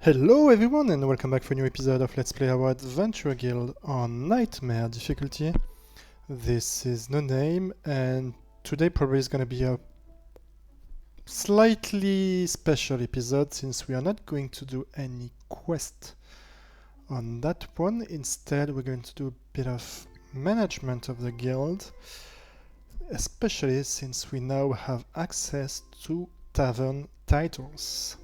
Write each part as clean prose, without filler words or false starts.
Hello everyone and welcome back for a new episode of Let's Play our Adventure Guild on Nightmare difficulty. This is NoName and today probably is going to be a slightly special episode since we are not going to do any quest on that one. Instead we're going to do a bit of management of the guild, especially since we now have access to tavern titles.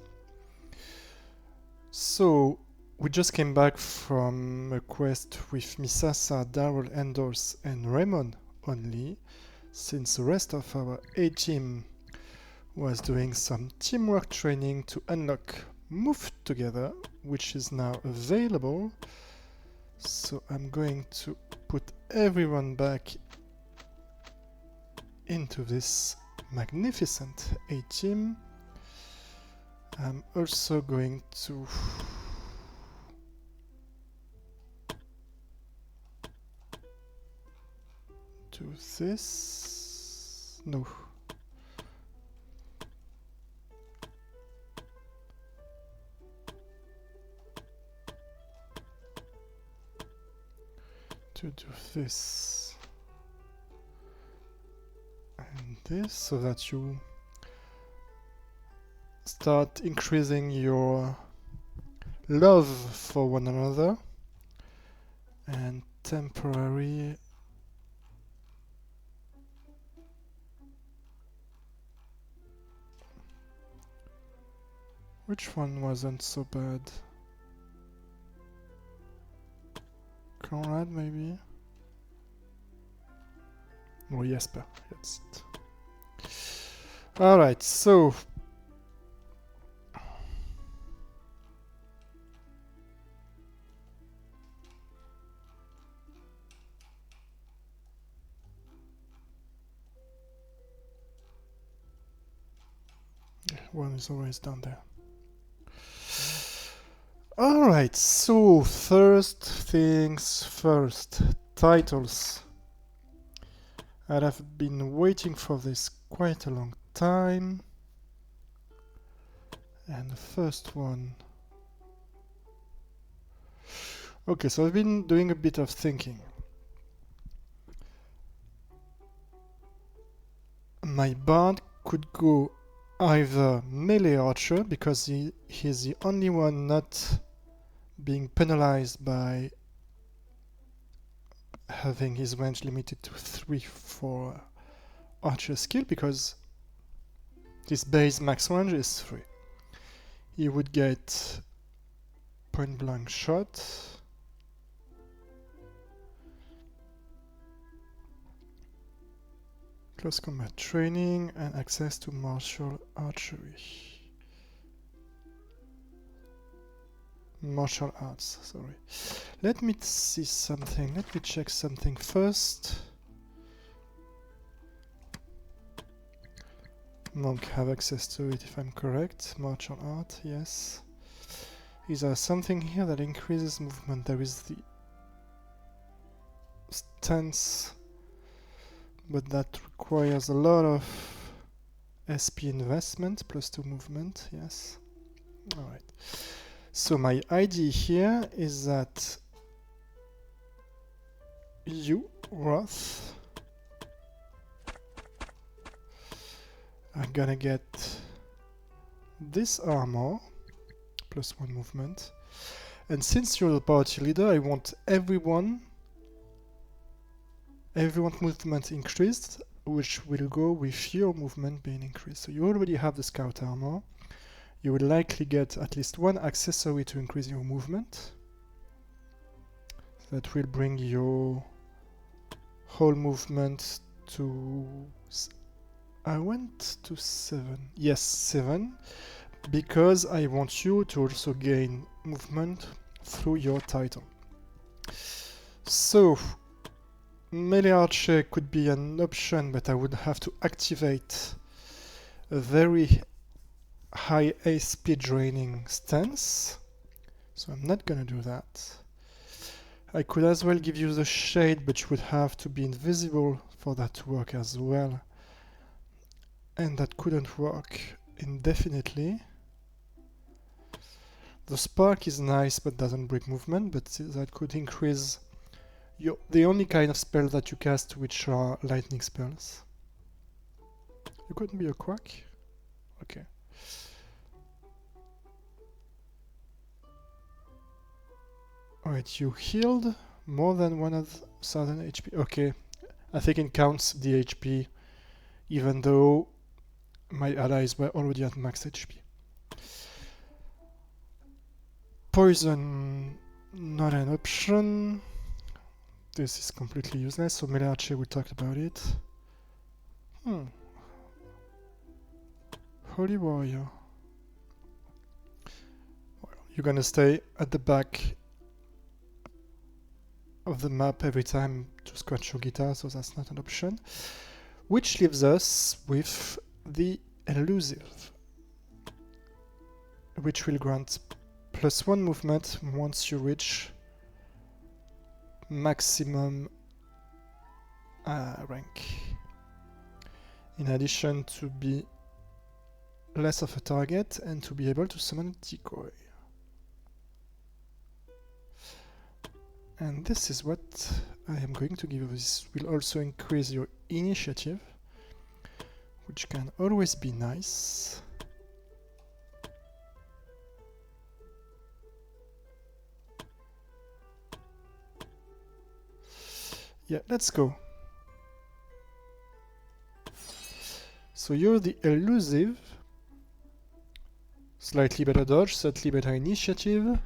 So, we just came back from a quest with Misasa, Daryl, Endors and Raymond only, since the rest of our A-team was doing some teamwork training to unlock Move Together, which is now available. So I'm going to put everyone back into this magnificent A-team. I'm also going to do this. No. To do this and this so that you start increasing your love for one another. And temporary which one wasn't so bad? Conrad maybe? Or Jesper, that's it. Alright, so one is always down there. Alright, so first things first, titles. I've been waiting for this quite a long time. And the first one. Okay, so I've been doing a bit of thinking. My bard could go either melee archer, because he's the only one not being penalized by having his range limited to 3 for archer skill, because his base max range is 3. He would get point blank shot, close combat training, and access to martial archery. Martial arts, sorry. Let me see something. Let me check something first. Monk have access to it if I'm correct. Martial art, yes. Is there something here that increases movement? There is the stance, but that requires a lot of SP investment, +2 movement, yes. Alright. So my idea here is that you, Roth, are gonna get this armor, +1 movement. And since you're the party leader, I want everyone movement increased, which will go with your movement being increased. So you already have the scout armor. You will likely get at least one accessory to increase your movement. That will bring your whole movement to... I went to 7. Yes, 7. Because I want you to also gain movement through your title. So, melee archer could be an option, but I would have to activate a very high SP draining stance, so I'm not gonna do that. I could as well give you the shade, but you would have to be invisible for that to work as well, and that couldn't work indefinitely. The spark is nice but doesn't break movement, but that could increase the only kind of spell that you cast which are lightning spells. You couldn't be a quack? Okay. Alright, you healed more than 1000 HP. Okay, I think it counts the HP even though my allies were already at max HP. Poison, not an option. This is completely useless, so melee archer, we talked about it. Holy warrior. Well, you're gonna stay at the back of the map every time to scratch your guitar, so that's not an option. Which leaves us with the elusive, which will grant +1 movement once you reach maximum rank. In addition to be less of a target and to be able to summon a decoy. And this is what I am going to give you. This will also increase your initiative, which can always be nice. Yeah, let's go. So you're the elusive. Slightly better dodge, slightly better initiative.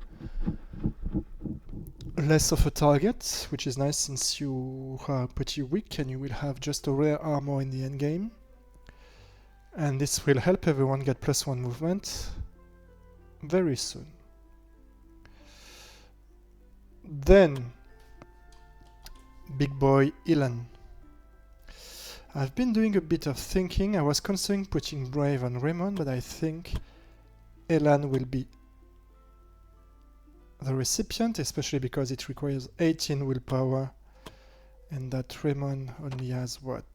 Less of a target, which is nice since you are pretty weak and you will have just a rare armor in the endgame. And this will help everyone get +1 movement very soon. Then, big boy Ilan. I've been doing a bit of thinking. I was considering putting Brave on Raymond, but I think Elan will be the recipient, especially because it requires 18 willpower, and that Raymond only has what,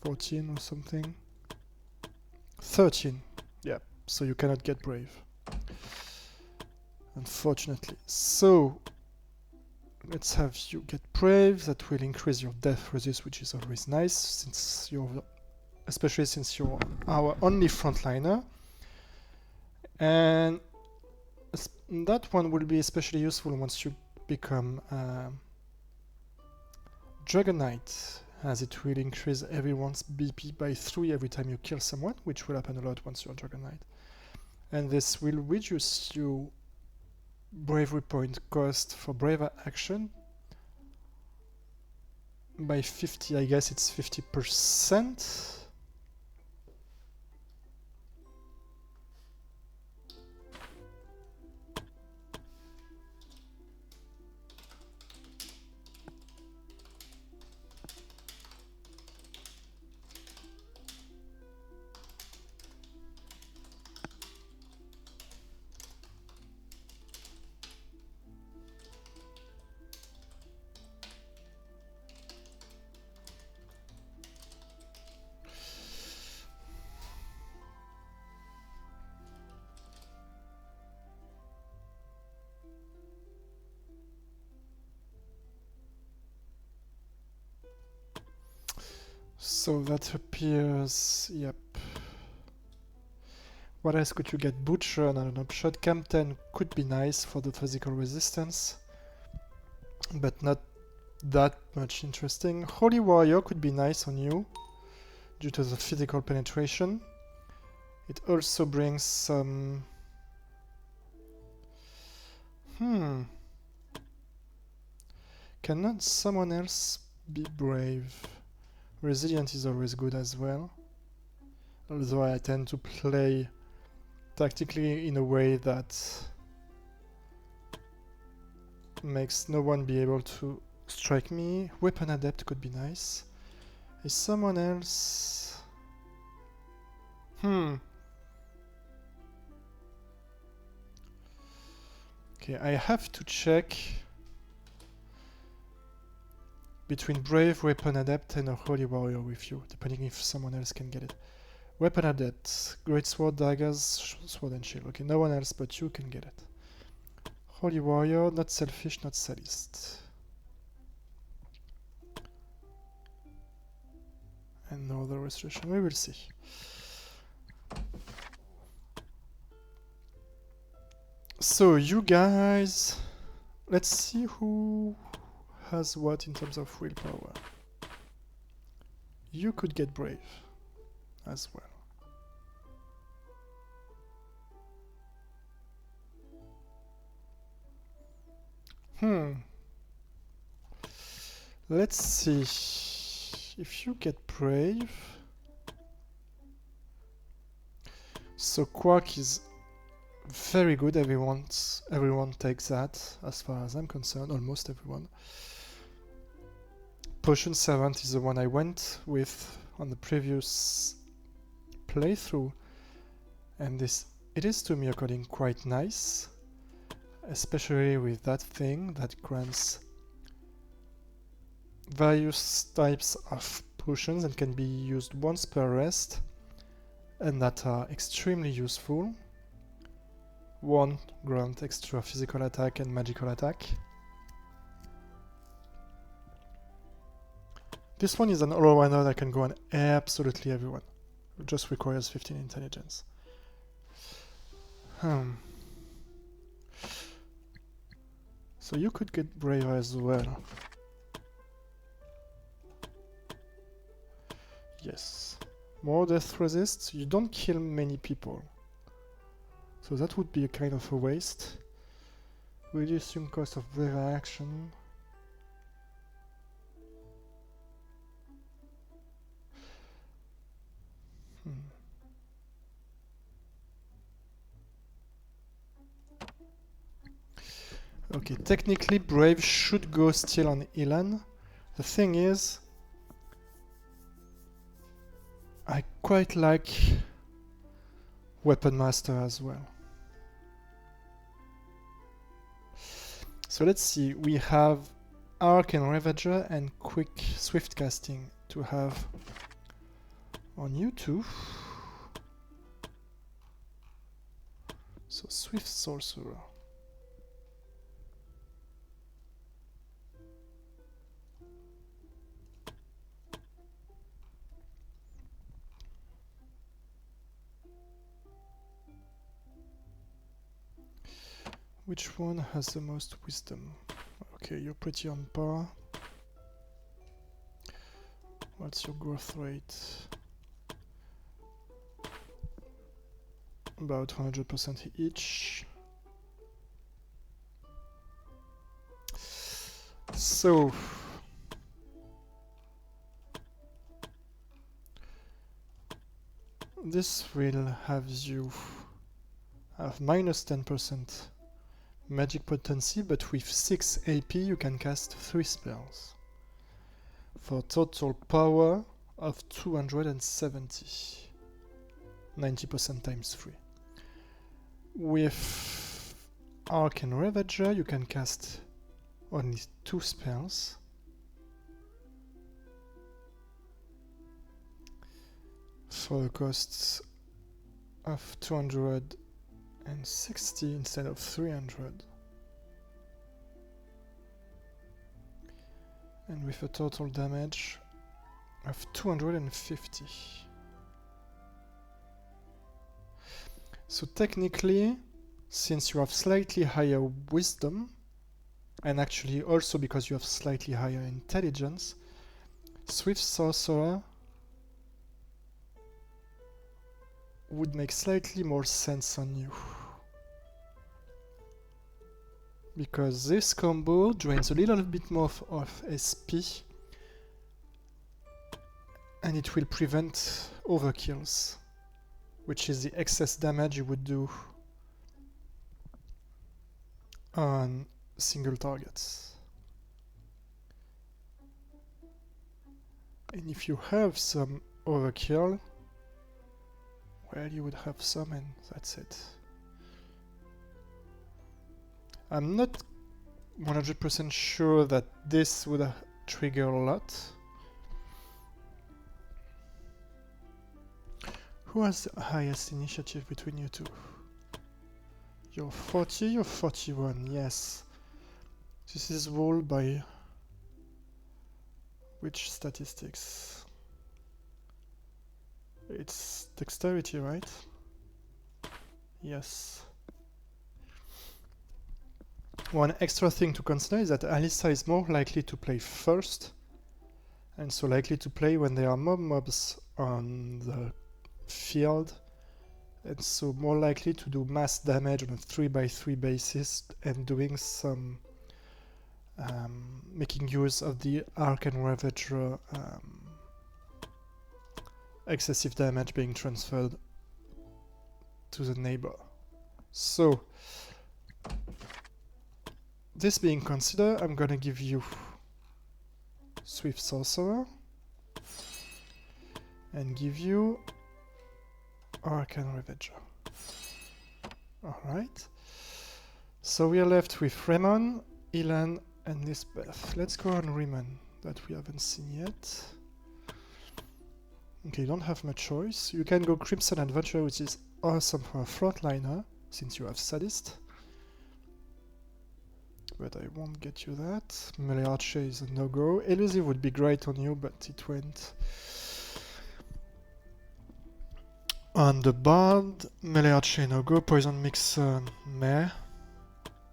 14 or something? 13. Yeah, so you cannot get Brave, unfortunately. So let's have you get Brave. That will increase your death resist, which is always nice, since especially since you're our only frontliner. And that one will be especially useful once you become Dragon Knight, as it will increase everyone's BP by 3 every time you kill someone, which will happen a lot once you're Dragon Knight. And this will reduce your bravery point cost for braver action by 50, I guess it's 50%. So that appears, yep. What else could you get? Butcher and an upshot. Cam 10 could be nice for the physical resistance, but not that much interesting. Holy Warrior could be nice on you due to the physical penetration. It also brings some... Cannot someone else be brave? Resilient is always good as well, although I tend to play tactically in a way that makes no one be able to strike me. Weapon Adept could be nice. Is someone else... Okay, I have to check between Brave, Weapon Adept and a Holy Warrior with you, depending if someone else can get it. Weapon adept. Great sword, daggers, sword and shield. Okay, no one else but you can get it. Holy warrior, not selfish, not sadist. And no other restriction. We will see. So you guys, let's see who has what in terms of willpower. You could get brave as well. Let's see. If you get brave, so Quark is very good. Everyone takes that, as far as I'm concerned. Almost everyone. Potion Servant is the one I went with on the previous playthrough, and it is to me according quite nice, especially with that thing that grants various types of potions and can be used once per rest, and that are extremely useful. One grant extra physical attack and magical attack. This one is an all-rounder that can go on absolutely everyone. It just requires 15 intelligence. So you could get braver as well. Yes. More death resist. You don't kill many people. So that would be a kind of a waste. Reducing cost of braver action. Okay, technically Brave should go still on Elan. The thing is, I quite like Weapon Master as well. So let's see, we have Arc and Ravager and Quick Swift Casting to have on you two. So Swift Sorcerer. Which one has the most wisdom? Okay, you're pretty on par. What's your growth rate? About 100% each. So this will have you have minus 10% magic potency, but with 6 AP you can cast 3 spells for total power of 270. 90% times 3. With Arc and Ravager you can cast only 2 spells for a cost of 260 instead of 300, and with a total damage of 250. So technically, since you have slightly higher wisdom, and actually also because you have slightly higher intelligence, Swift Sorcerer would make slightly more sense on you. Because this combo drains a little bit more of SP, and it will prevent overkills, which is the excess damage you would do on single targets. And if you have some overkill, well, you would have some, and that's it. I'm not 100% sure that this would trigger a lot. Who has the highest initiative between you two? You're 40, you're 41, yes. This is ruled by which statistics? It's dexterity, right? Yes. One extra thing to consider is that Alyssa is more likely to play first, and so likely to play when there are more mobs on the field, and so more likely to do mass damage on a 3x3 basis and doing some making use of the Arc and Ravager excessive damage being transferred to the neighbor. So, this being considered, I'm gonna give you Swift Sorcerer and give you Arc and Ravager. Alright. So we are left with Raymond, Ilan, and Lisbeth. Let's go on Raymond, that we haven't seen yet. Okay, you don't have much choice. You can go Crimson Adventure, which is awesome for a frontliner, since you have Sadist. But I won't get you that. Melee Archer is a no-go. Elusive would be great on you, but it went. On the Bard, Melee Archer no-go. Poison Mixer, meh.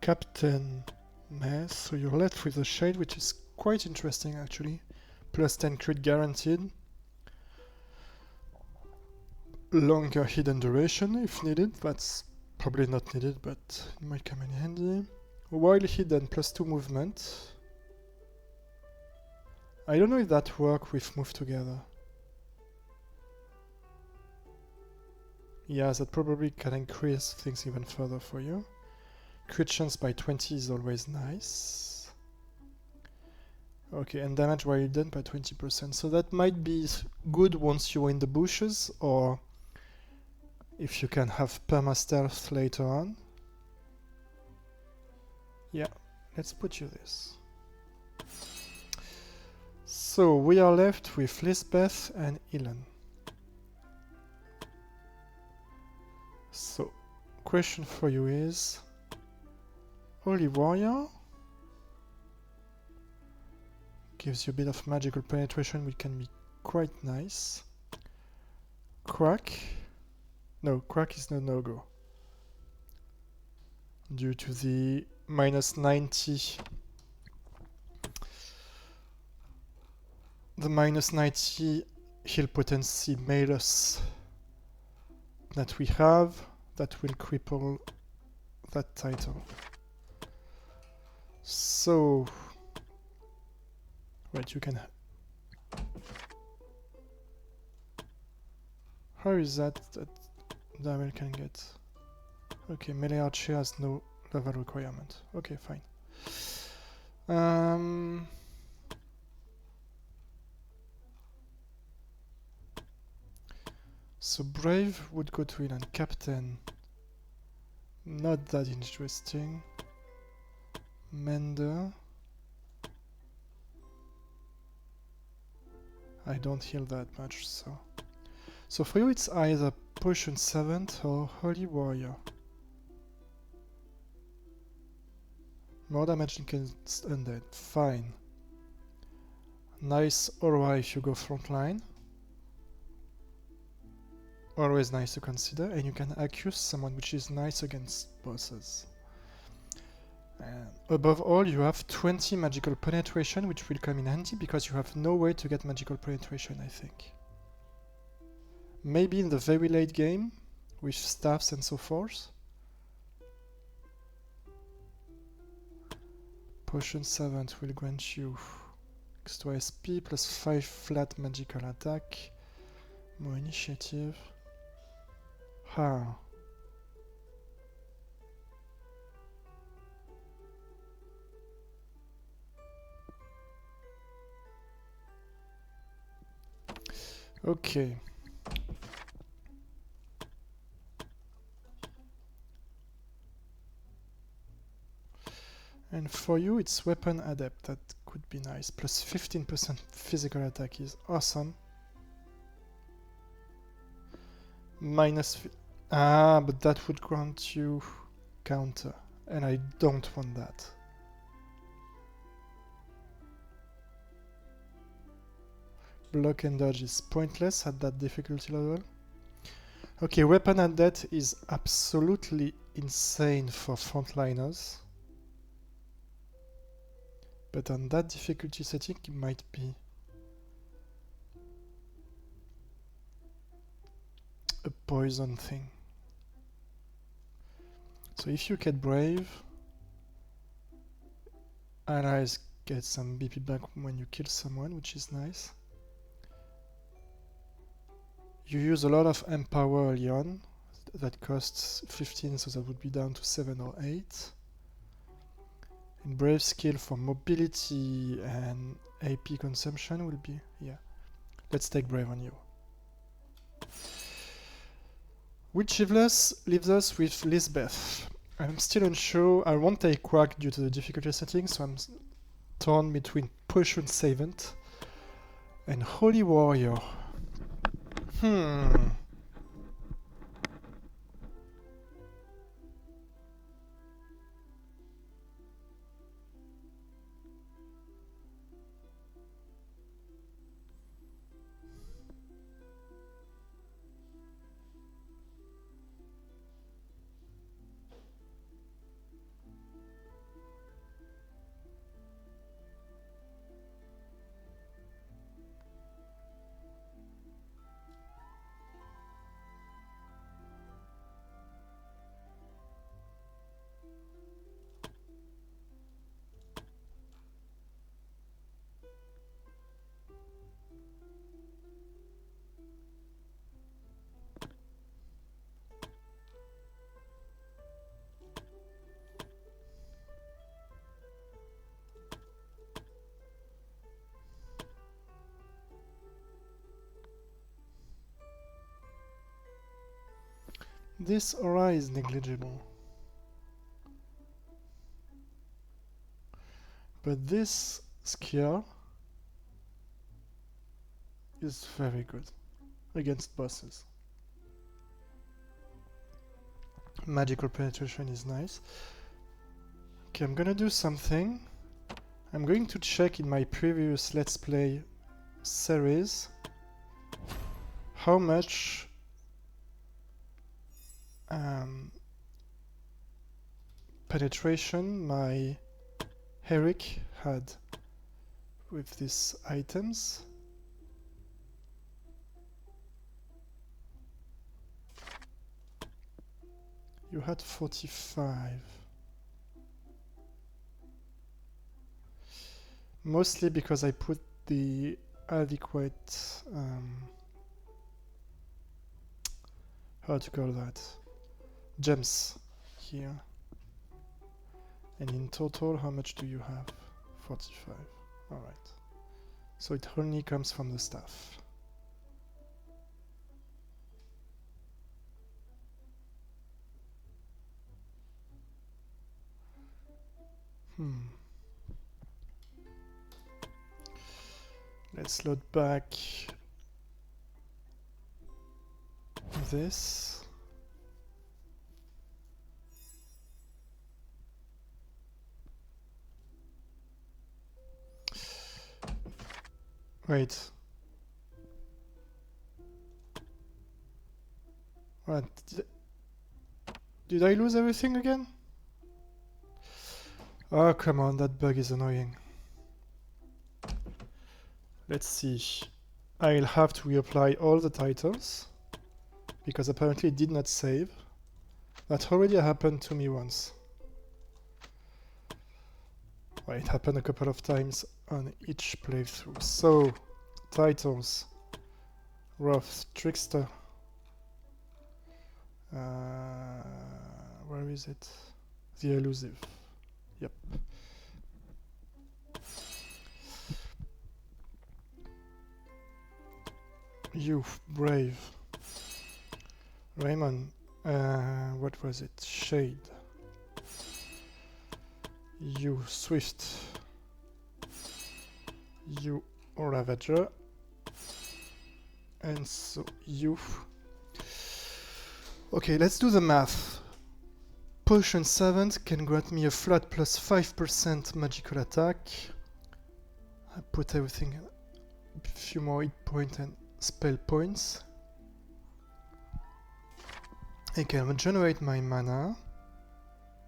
Captain, meh. So you're left with the Shade, which is quite interesting actually. Plus 10 crit guaranteed. Longer hidden duration if needed. That's probably not needed, but it might come in handy. While hidden, plus 2 movement. I don't know if that works with move together. Yeah, that probably can increase things even further for you. Crit chance by 20 is always nice. Okay, and damage while hidden by 20%. So that might be good once you're in the bushes, or if you can have perma-stealth later on. Yeah, let's put you this. So we are left with Lisbeth and Ilan. So, question for you is, Holy Warrior gives you a bit of magical penetration, which can be quite nice. Crack, no, Crack is no-go. Due to the minus 90, the minus 90 heal potency malus that we have, that will cripple that title. So, wait, you can. How is that Damel can get? Okay, melee archer has no level requirement. Okay, fine. So Brave would go to Ilan. Captain, not that interesting. Mender, I don't heal that much, so for you it's either Potion Servant or Holy Warrior. More damage against undead, fine. Nice aura if you go frontline. Always nice to consider, and you can accuse someone, which is nice against bosses. And above all, you have 20 magical penetration, which will come in handy because you have no way to get magical penetration, I think. Maybe in the very late game, with staffs and so forth. Potion Servant will grant you extra SP plus 5 flat magical attack. More initiative. Ha. Okay. And for you, it's Weapon Adept. That could be nice. Plus 15% physical attack is awesome. Ah, but that would grant you counter, and I don't want that. Block and dodge is pointless at that difficulty level. Okay, weapon at death is absolutely insane for frontliners. But on that difficulty setting, it might be a poison thing. So if you get brave, allies get some BP back when you kill someone, which is nice. You use a lot of empower early on. That costs 15, so that would be down to 7 or 8. And brave skill for mobility and AP consumption will be, yeah. Let's take brave on you. Which leaves us with Lisbeth. I'm still unsure. I won't take Quack due to the difficulty settings, so I'm torn between Potion Savant and Holy Warrior. This aura is negligible. But this skill is very good against bosses. Magical penetration is nice. Okay, I'm gonna do something. I'm going to check in my previous Let's Play series how much penetration my Herrick had with these items. You had 45. Mostly because I put the adequate how to call that? Gems here. And in total, how much do you have? 45. Alright. So it only comes from the staff. Let's load back this. Wait. What? Did I lose everything again? Oh, come on, that bug is annoying. Let's see. I'll have to reapply all the titles because apparently it did not save. That already happened to me once. Well, it happened a couple of times on each playthrough. So, titles. Rough, Trickster. Where is it? The Elusive. Yep. You, Brave. Raymond. What was it? Shade. You, Swift. You, Ravager. And so you. Okay, let's do the math. Potion 7 can grant me a flat plus 5% magical attack. I put everything, a few more hit points and spell points. I can regenerate my mana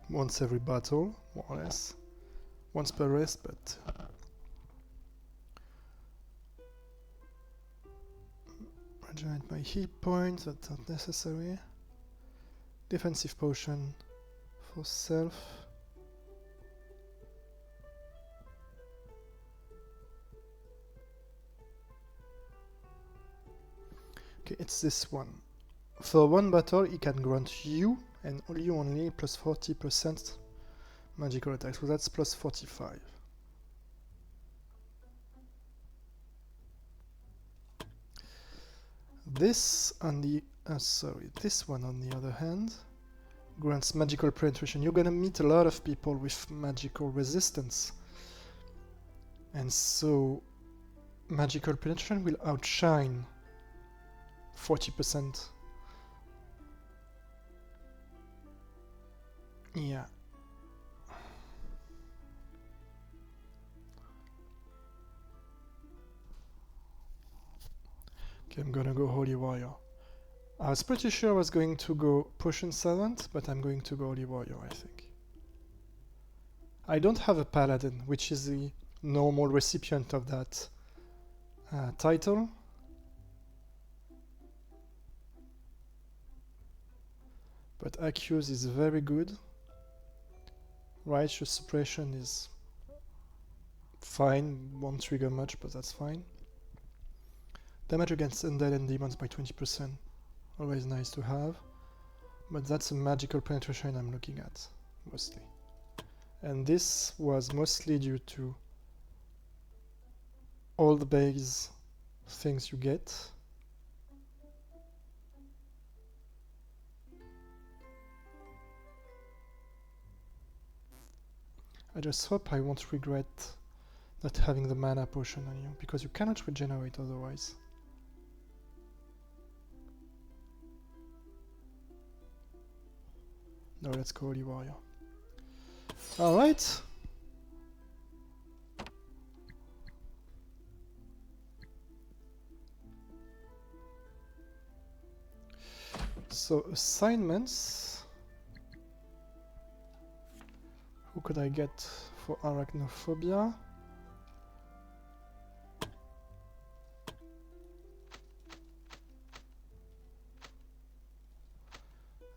once every battle, more or less. Once per rest, but regenerate my hit points, that's not necessary. Defensive potion for self. Okay, it's this one. For one battle, it can grant you and you only plus 40% magical attack, so that's plus 45. This on the this one on the other hand grants magical penetration. You're gonna meet a lot of people with magical resistance, and so magical penetration will outshine 40%. Yeah. Okay, I'm gonna go Holy Warrior. I was pretty sure I was going to go Potion Servant, but I'm going to go Holy Warrior, I think. I don't have a Paladin, which is the normal recipient of that title. But Accuse is very good. Righteous Suppression is fine, won't trigger much, but that's fine. Damage against undead and demons by 20%. Always nice to have. But that's a magical penetration I'm looking at, mostly. And this was mostly due to all the base things you get. I just hope I won't regret not having the mana potion on you, because you cannot regenerate otherwise. No, let's go Holy Warrior. Alright. So, assignments. Who could I get for Arachnophobia?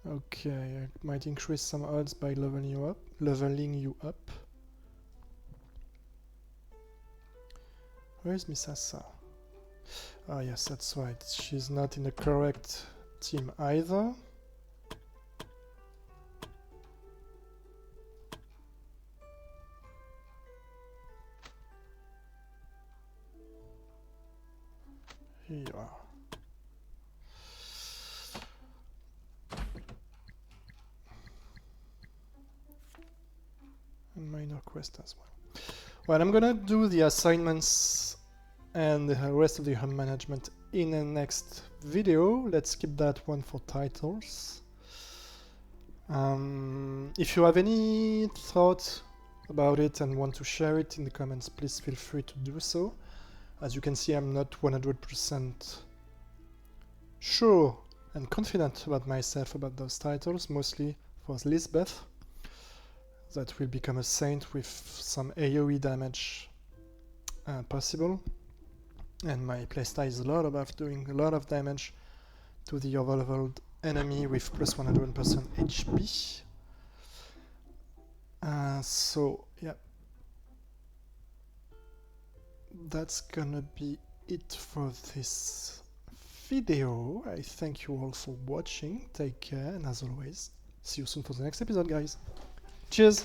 Okay, I might increase some odds by leveling you up. Where is Misasa? Ah yes, that's right. She's not in the correct team either. Here you are. And minor quest as well. Well, I'm gonna do the assignments and the rest of the home management in the next video. Let's skip that one for titles. If you have any thought about it and want to share it in the comments, please feel free to do so. As you can see, I'm not 100% sure and confident about myself about those titles, mostly for Lisbeth, that will become a saint with some AoE damage possible. And my playstyle is a lot about doing a lot of damage to the overleveled enemy with plus 100% HP. So yeah, that's gonna be it for this video. I thank you all for watching. Take care, and as always, see you soon for the next episode, guys. Cheers!